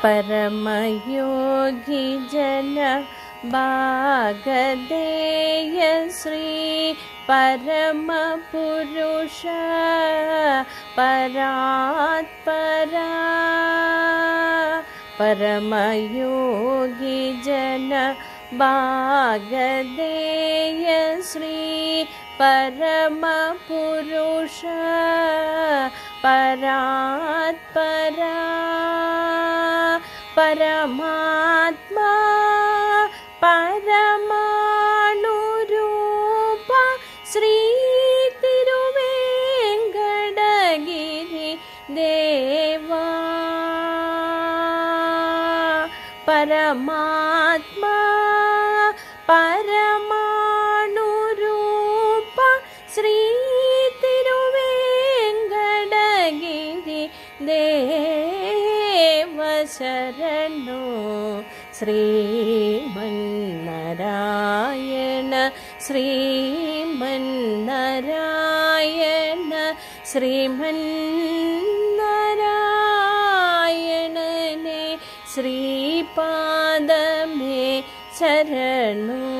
परमयोगी जन भागधेय श्री परम पुरुष परात्परा परमयोगी जन भागधेय श्री परम पुरुष परात्परा परमात्मा परमाणुरूप श्री तिरुवेंकटगिरि देवा परमात्मा परमाणुरूप श्री तिरुवेंकटगिरि देव शरणो श्रीमन्नारायण श्रीमन्नारायण श्रीमन्नारायणने श्रीपाद में शरणो।